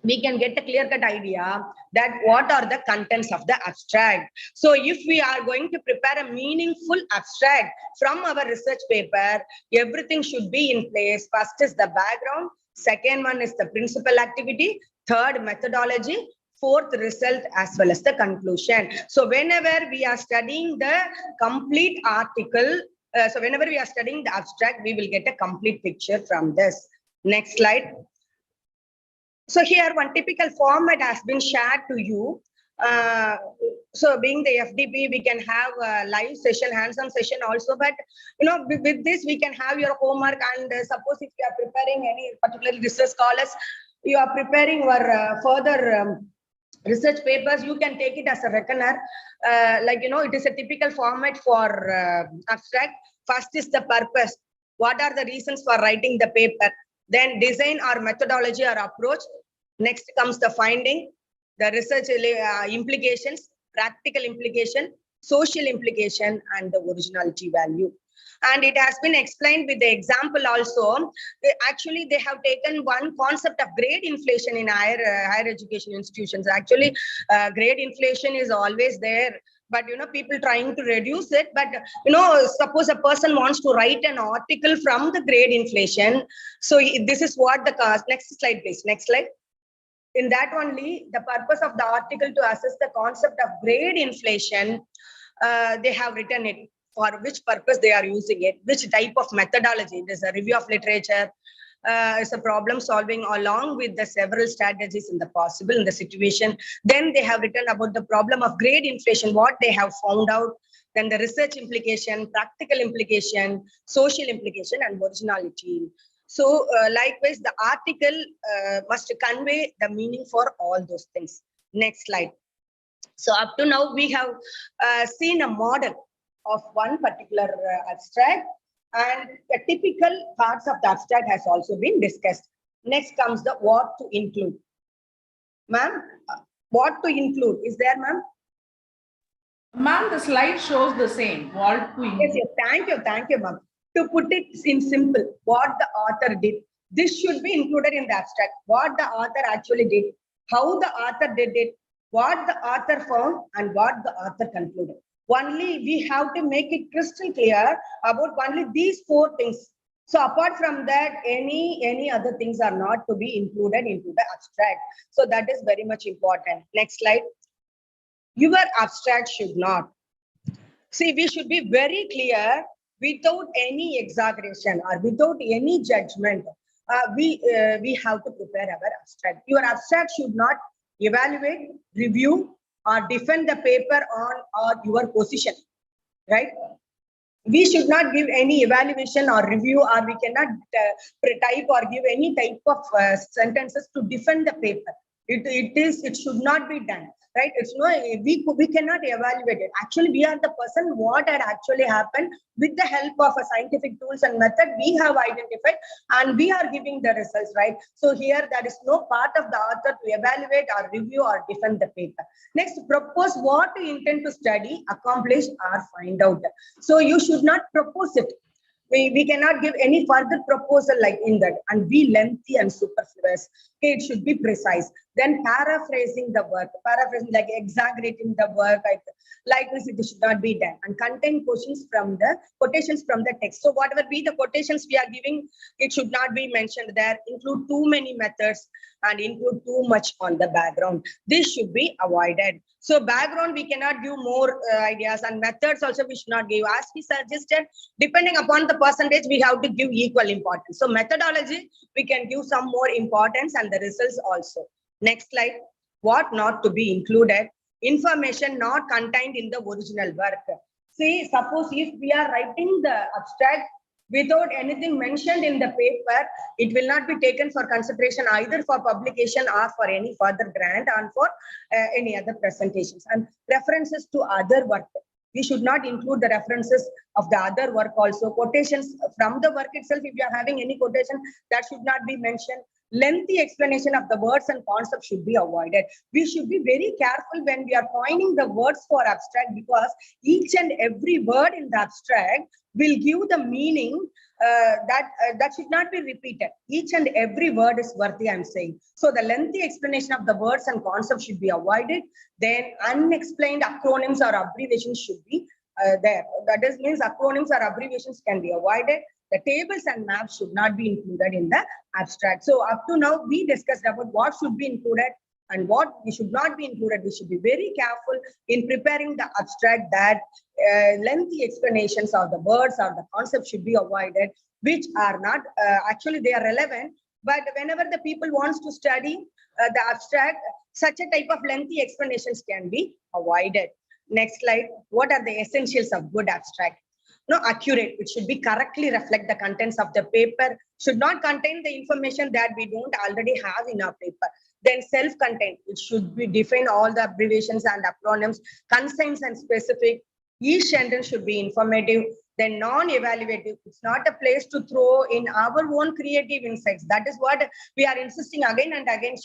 we can get a clear-cut idea that what are the contents of the abstract. So if we are going to prepare a meaningful abstract from our research paper, everything should be in place. First is the background. Second one is the principal activity. Third, methodology. Fourth, result, as well as the conclusion. So whenever we are studying the complete article, so whenever we are studying the abstract, we will get a complete picture from this. Next slide. So here, one typical format has been shared to you. So being the FDP, we can have a live session, hands-on session also. But with this, we can have your homework. And suppose if you are preparing any particular research scholars, you are preparing your further research papers, you can take it as a reckoner. It is a typical format for abstract. First is the purpose. What are the reasons for writing the paper? Then design or methodology or approach. Next comes the finding, the research implications, practical implication, social implication, and the originality value. And it has been explained with the example also. Actually, they have taken one concept of grade inflation in higher education institutions. Actually, grade inflation is always there. But people trying to reduce it. But suppose a person wants to write an article from the grade inflation. So this is what the cost. Next slide, please. Next slide. In that only, the purpose of the article to assess the concept of grade inflation, they have written it for which purpose they are using it, which type of methodology. There's a review of literature, is a problem solving along with the several strategies in the possible in the situation. Then they have written about the problem of grade inflation, what they have found out, then the research implication, practical implication, social implication, and originality. So likewise, the article must convey the meaning for all those things. Next slide. So up to now, we have seen a model of one particular abstract, and the typical parts of the abstract has also been discussed. Next comes the what to include. Ma'am, what to include? Is there, ma'am? Ma'am, the slide shows the same. What to include. Yes, thank you, ma'am. To put it in simple, what the author did. This should be included in the abstract. What the author actually did, how the author did it, what the author found, and what the author concluded. Only we have to make it crystal clear about only these 4 things. So apart from that, any other things are not to be included into the abstract. So that is very much important. Next slide. Your abstract should not. See, we should be very clear without any exaggeration or without any judgment. We have to prepare our abstract. Your abstract should not evaluate, review, or defend the paper on or your position, right? We should not give any evaluation or review, or we cannot type or give any type of sentences to defend the paper. It should not be done, right? It's no, we cannot evaluate it. Actually, we are the person what had actually happened with the help of a scientific tools and method we have identified, and we are giving the results, right? So here there is no part of the author to evaluate or review or defend the paper. Next, propose what you intend to study, accomplish, or find out. So you should not propose it. We cannot give any further proposal like in that and be lengthy and superfluous. Okay, it should be precise. Then paraphrasing the work, paraphrasing like exaggerating the work, like this, it should not be done. And contain quotations from the text. So whatever be the quotations we are giving, it should not be mentioned there. Include too many methods and include too much on the background. This should be avoided. So background, we cannot give more ideas, and methods also we should not give. As we suggested, depending upon the percentage, we have to give equal importance. So methodology, we can give some more importance, and the results also. Next slide. What not to be included? Information not contained in the original work. See, suppose if we are writing the abstract without anything mentioned in the paper, it will not be taken for consideration either for publication or for any further grant and for any other presentations. And references to other work. We should not include the references of the other work also. Quotations from the work itself, if you are having any quotation, that should not be mentioned. Lengthy explanation of the words and concepts should be avoided. We should be very careful when we are coining the words for abstract, because each and every word in the abstract will give the meaning that should not be repeated. Each and every word is worthy, I'm saying. So the lengthy explanation of the words and concepts should be avoided. Then unexplained acronyms or abbreviations should be there. That is, means acronyms or abbreviations can be avoided. The tables and maps should not be included in the abstract. So up to now, we discussed about what should be included and what we should not be included. We should be very careful in preparing the abstract that lengthy explanations of the words or the concepts should be avoided, which are not, actually they are relevant, but whenever the people wants to study the abstract, such a type of lengthy explanations can be avoided. Next slide. What are the essentials of good abstract? No, accurate. It should be correctly reflect the contents of the paper. Should not contain the information that we don't already have in our paper. Then self-contained. It should be define all the abbreviations and acronyms, concise and specific. Each sentence should be informative. Then non-evaluative. It's not a place to throw in our own creative insights. That is what we are insisting again and again.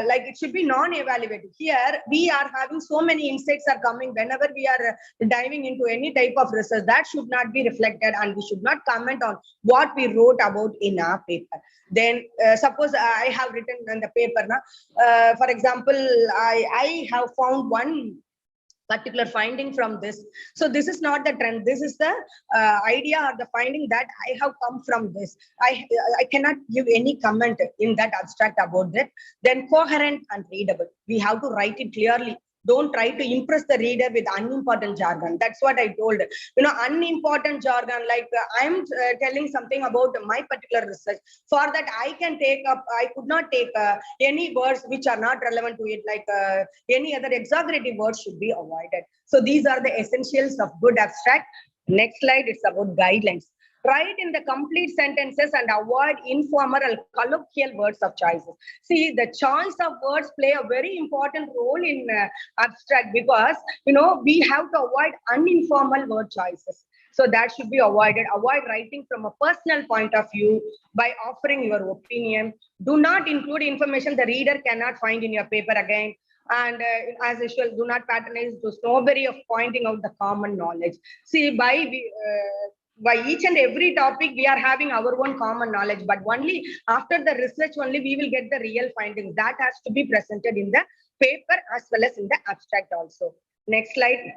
Like it should be non-evaluative. Here we are having so many insights are coming whenever we are diving into any type of research. That should not be reflected, and we should not comment on what we wrote about in our paper. Then suppose I have written in the paper now, for example, I have found one particular finding from this. So this is not the trend. This is the idea or the finding that I have come from this. I cannot give any comment in that abstract about that. Then coherent and readable. We have to write it clearly. Don't try to impress the reader with unimportant jargon. That's what I told. Unimportant jargon, like I'm telling something about my particular research. For that, I could not take any words which are not relevant to it, like any other exaggerative words should be avoided. So these are the essentials of good abstract. Next slide, it's about guidelines. Write in the complete sentences and avoid informal or colloquial words of choices. See, the choice of words play a very important role in abstract, because we have to avoid uninformal word choices. So that should be avoided. Avoid writing from a personal point of view by offering your opinion. Do not include information the reader cannot find in your paper again. And as usual, do not patronize the snobbery of pointing out the common knowledge. See, by each and every topic, we are having our own common knowledge, but only after the research only we will get the real findings. That has to be presented in the paper as well as in the abstract also. Next slide.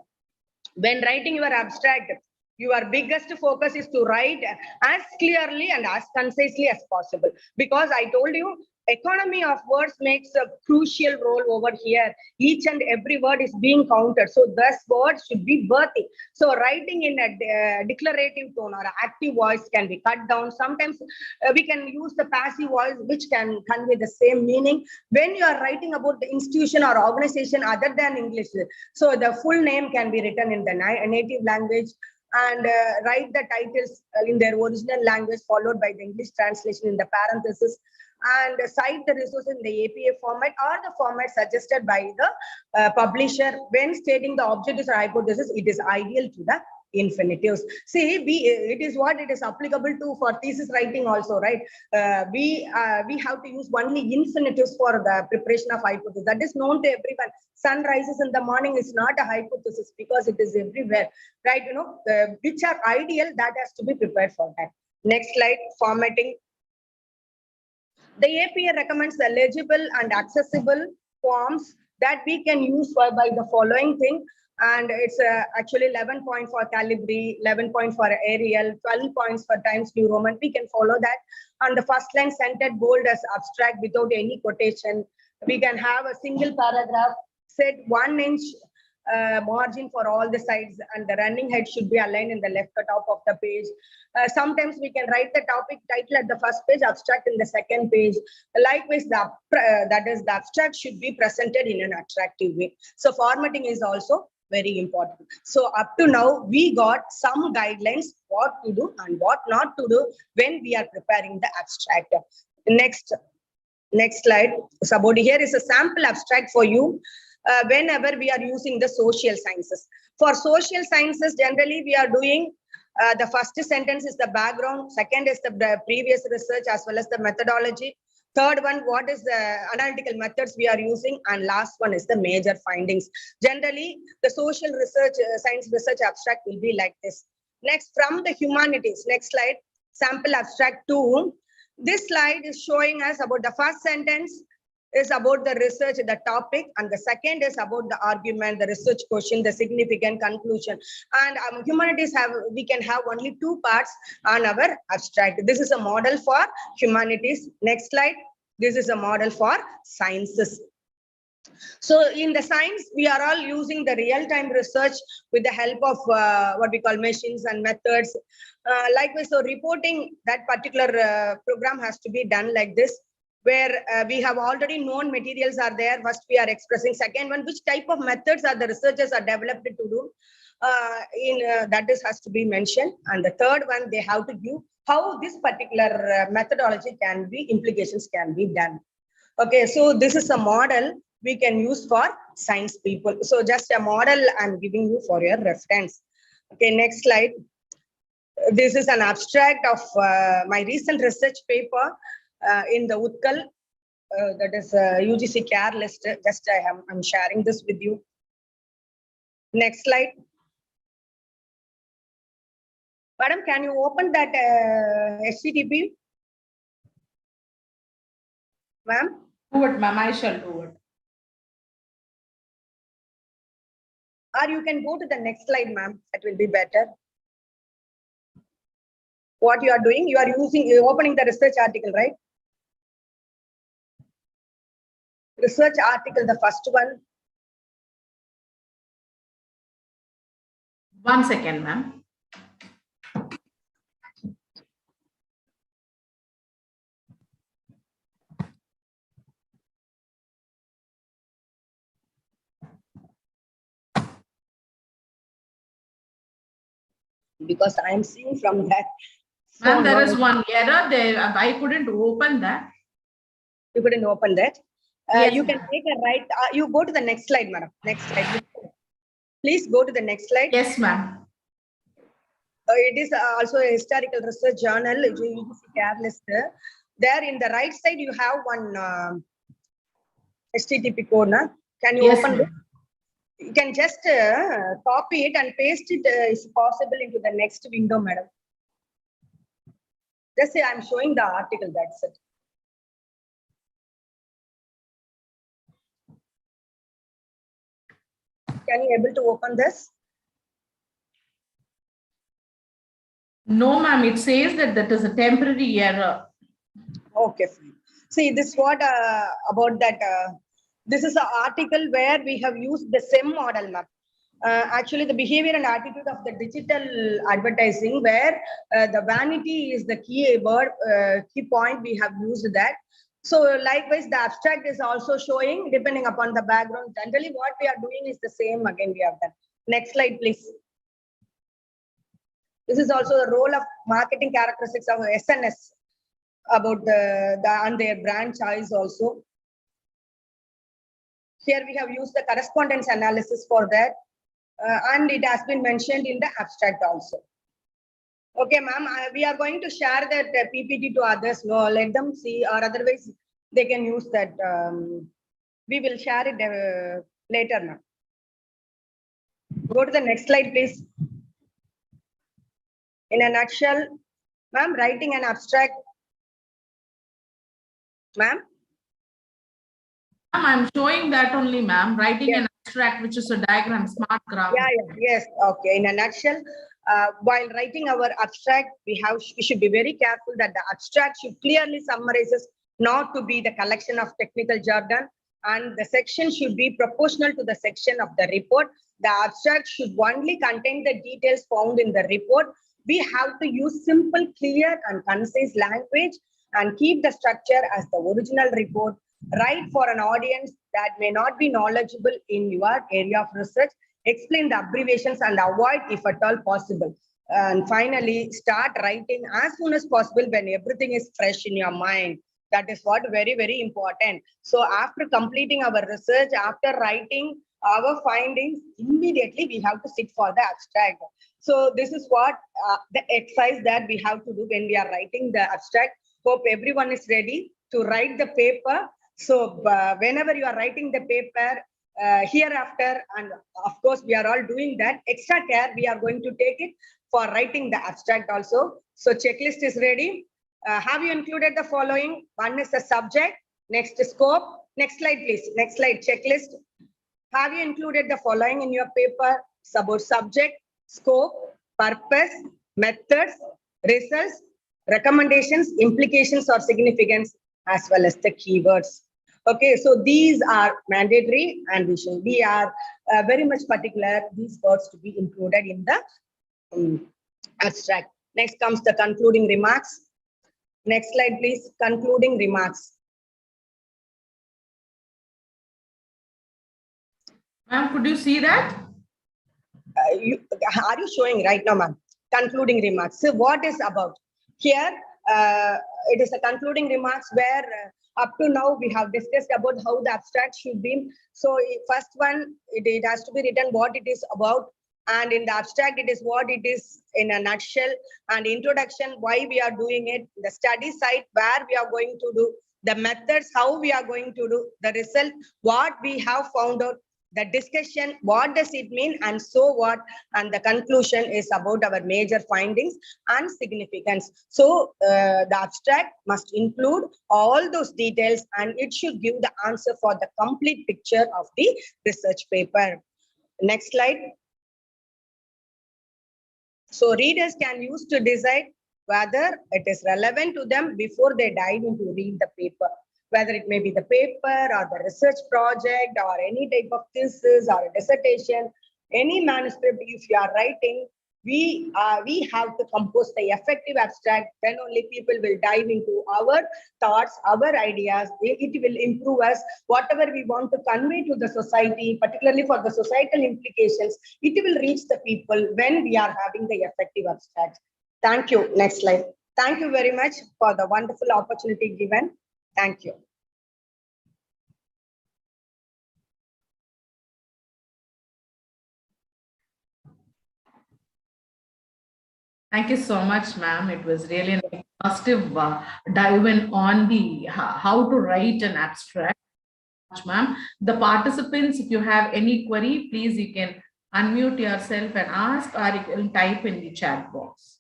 When writing your abstract, your biggest focus is to write as clearly and as concisely as possible, because I told you, economy of words makes a crucial role over here. Each and every word is being counted, so thus words should be worthy. So writing in a declarative tone or active voice can be cut down. Sometimes we can use the passive voice, which can convey the same meaning when you are writing about the institution or organization other than English. So the full name can be written in the native language, and write the titles in their original language, followed by the English translation in the parenthesis, and cite the resource in the APA format or the format suggested by the publisher. When stating the objectives or hypothesis, it is ideal to the infinitives. See, it is what it is applicable to for thesis writing also, right? We have to use only infinitives for the preparation of hypothesis. That is known to everyone. Sun rises in the morning is not a hypothesis because it is everywhere, right? Which are ideal, that has to be prepared for that. Next slide, formatting. The APA recommends the legible and accessible forms that we can use by the following thing. And it's actually 11 points for Calibri, 11 points for Arial, 12 points for Times New Roman. We can follow that. And the first line centered bold as abstract without any quotation. We can have a single paragraph, set 1 inch margin for all the sides, and the running head should be aligned in the left top of the page. Sometimes we can write the topic title at the first page, abstract in the second page. Likewise, that is, the abstract should be presented in an attractive way. So formatting is also very important. So up to now, we got some guidelines what to do and what not to do when we are preparing the abstract. Next slide. So here is a sample abstract for you. Whenever we are using the social sciences. For social sciences, generally we are doing the first sentence is the background, second is the previous research as well as the methodology, third one, what is the analytical methods we are using, and last one is the major findings. Generally, the social research, science research abstract will be like this. Next, from the humanities, next slide, sample abstract 2. This slide is showing us about the first sentence is about the research, the topic, and the second is about the argument, the research question, the significant conclusion. And humanities we can have only 2 parts on our abstract. This is a model for humanities. Next slide. This is a model for sciences. So in the science, we are all using the real-time research with the help of what we call machines and methods. Likewise, so reporting that particular program has to be done like this, where we have already known materials are there. First, we are expressing. Second one, which type of methods are the researchers are developed to do. That has to be mentioned. And the third one, they have to give how this particular methodology can be, implications can be done. Okay, so this is a model we can use for science people. So just a model I'm giving you for your reference. Okay, next slide. This is an abstract of my recent research paper in the Utkal, that is UGC care list. Just I'm sharing this with you. Next slide. Madam, can you open that HTTP? Ma'am? Do it, ma'am. I shall do it. Or you can go to the next slide, ma'am. That will be better. What you are doing, you are opening the research article, right? Research article, the first one. 1 second, ma'am. Because I am seeing from that. Ma'am, there now is one error there. I couldn't open that. you couldn't open that. Yes, You can ma'am. take a right. You go to the next slide, madam. Next slide. Please go to the next slide. Yes, ma'am. It is also a historical research journal. Careless. There in the right side, you have one HTTP code. Na? Can you Yes, open it? ma'am. You can just copy it and paste it is possible into the next window, madam. Just say I'm showing the article, that's it. Can you able to open this? No, ma'am. It says that is a temporary error. Okay, fine. See, this what about that. This is an article where we have used the same model, map. Actually, the behavior and attitude of the digital advertising, where the vanity is the key word, key point. We have used that. So, likewise, the abstract is also showing depending upon the background. Generally, what we are doing is the same. Again, we have done. Next slide, please. This is also the role of marketing characteristics of SNS about and their brand choice also. Here we have used the correspondence analysis for that, and it has been mentioned in the abstract also. Okay, ma'am, we are going to share that PPT to others. No, let them see, or otherwise they can use that. We will share it later, ma'am. Go to the next slide, please. In a nutshell, ma'am, writing an abstract. Ma'am? I'm showing that only, ma'am. Writing Yes. an abstract, which is a diagram, smart graph. Yeah, yes. Okay. In a nutshell, while writing our abstract, we should be very careful that the abstract should clearly summarizes not to be the collection of technical jargon, and the section should be proportional to the section of the report. The abstract should only contain the details found in the report. We have to use simple, clear, and concise language and keep the structure as the original report. Write for an audience that may not be knowledgeable in your area of research. Explain the abbreviations and avoid if at all possible. And finally, start writing as soon as possible when everything is fresh in your mind. That is what very, very important. So after completing our research, after writing our findings, immediately we have to sit for the abstract. So this is what the exercise that we have to do when we are writing the abstract. Hope everyone is ready to write the paper. So whenever you are writing the paper, hereafter, and of course we are all doing that, extra care we are going to take it for writing the abstract also. So checklist is ready. Have you included the following? One is the subject, next scope. Next slide, please. Next slide, checklist. Have you included the following in your paper? It's about subject, scope, purpose, methods, results, recommendations, implications or significance, as well as the keywords. Okay, so these are mandatory, and we are very much particular these words to be included in the abstract. Next comes the concluding remarks. Next slide, please. Concluding remarks. Ma'am, could you see that? Are you showing right now, ma'am? Concluding remarks. So what is about? Here, it is a concluding remarks where up to now we have discussed about how the abstract should be. So first one, it has to be written what it is about. And in the abstract, it is what it is in a nutshell. And introduction, why we are doing it. The study site, where we are going to do. The methods, how we are going to do. The result, what we have found out. The discussion, what does it mean and so what, and the conclusion is about our major findings and significance. So the abstract must include all those details and it should give the answer for the complete picture of the research paper. Next slide. So readers can use to decide whether it is relevant to them before they dive into read the paper. Whether it may be the paper or the research project or any type of thesis or a dissertation Any manuscript, if you are writing, we have to compose the effective abstract. Then only people will dive into our thoughts, our ideas. It will improve us. Whatever we want to convey to the society, particularly for the societal implications, it will reach the people when we are having the effective abstract. Thank you. Next slide. Thank you very much for the wonderful opportunity given. Thank you. Thank you so much, ma'am. It was really an exhaustive dive in on the how to write an abstract. Ma'am, the participants, if you have any query, please you can unmute yourself and ask, or you can type in the chat box.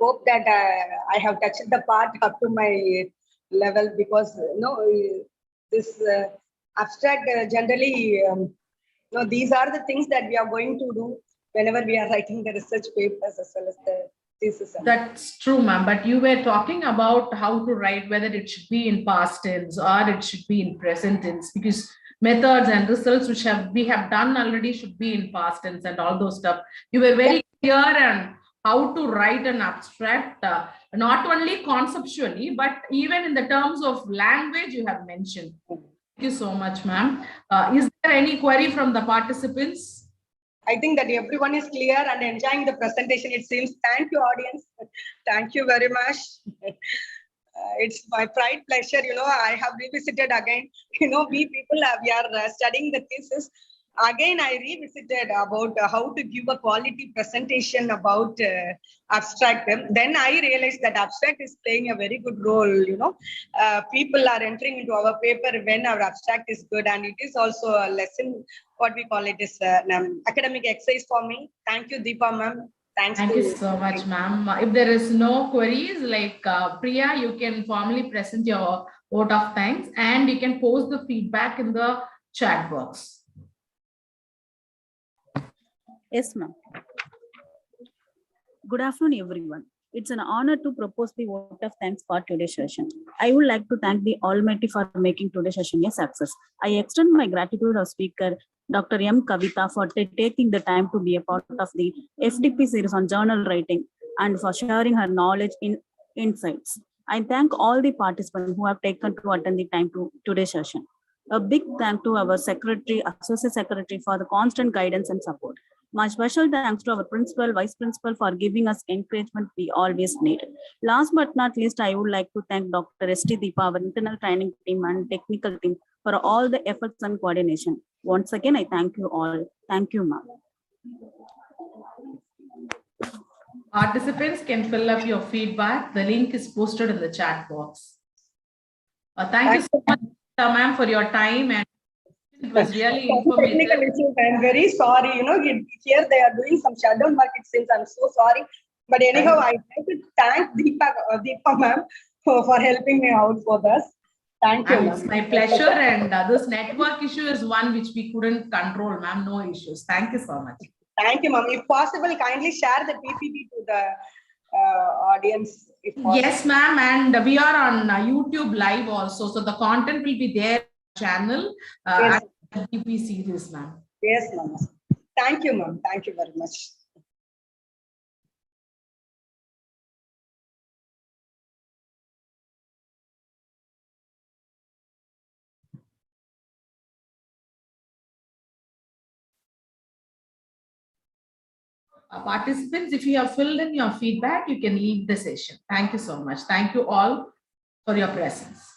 Hope that I have touched the part up to my level, because this abstract generally, these are the things that we are going to do whenever we are writing the research papers as well as the thesis. That's true, ma'am. But you were talking about how to write, whether it should be in past tense or it should be in present tense, because methods and results which we have done already should be in past tense and all those stuff. You were very clear on how to write an abstract, not only conceptually, but even in the terms of language you have mentioned. Thank you so much, ma'am. Is there any query from the participants? I think that everyone is clear and enjoying the presentation, it seems. Thank you, audience. Thank you very much. It's my pride, pleasure. I have revisited again. We people we are studying the thesis. Again, I revisited about how to give a quality presentation about abstract. Then I realized that abstract is playing a very good role. People are entering into our paper when our abstract is good, and it is also a lesson. What we call it is academic exercise for me. Thank you, Deepa ma'am. Thank you so much, ma'am. If there is no queries, like Priya, you can formally present your vote of thanks, and you can post the feedback in the chat box. Yes, ma'am. Good afternoon, everyone. It's an honor to propose the vote of thanks for today's session. I would like to thank the Almighty for making today's session a success. I extend my gratitude to speaker Dr. M. Kavita for taking the time to be a part of the FDP series on journal writing and for sharing her knowledge in insights. I thank all the participants who have taken to attend the time to today's session. A big thank to our secretary, associate secretary for the constant guidance and support. My special thanks to our principal, vice principal for giving us encouragement we always need. Last but not least, I would like to thank Dr. S.T. Deepa, our internal training team and technical team for all the efforts and coordination. Once again, I thank you all. Thank you, ma'am. Participants can fill up your feedback. The link is posted in the chat box. Thank you so much, ma'am, for your time, and it was really informative. I'm very sorry. Here they are doing some shutdown market sales. I'm so sorry. But anyhow, I'd like to thank Deepa ma'am for helping me out for this. Thank you. It's my pleasure. And this network issue is one which we couldn't control, ma'am. No issues. Thank you so much. Thank you, ma'am. If possible, kindly share the PPT to the audience. Yes, ma'am. And we are on YouTube live also. So the content will be there on the channel at the DP series, ma'am. Yes, ma'am. Thank you, ma'am. Thank you very much. Participants, if you have filled in your feedback, you can leave the session. Thank you so much. Thank you all for your presence.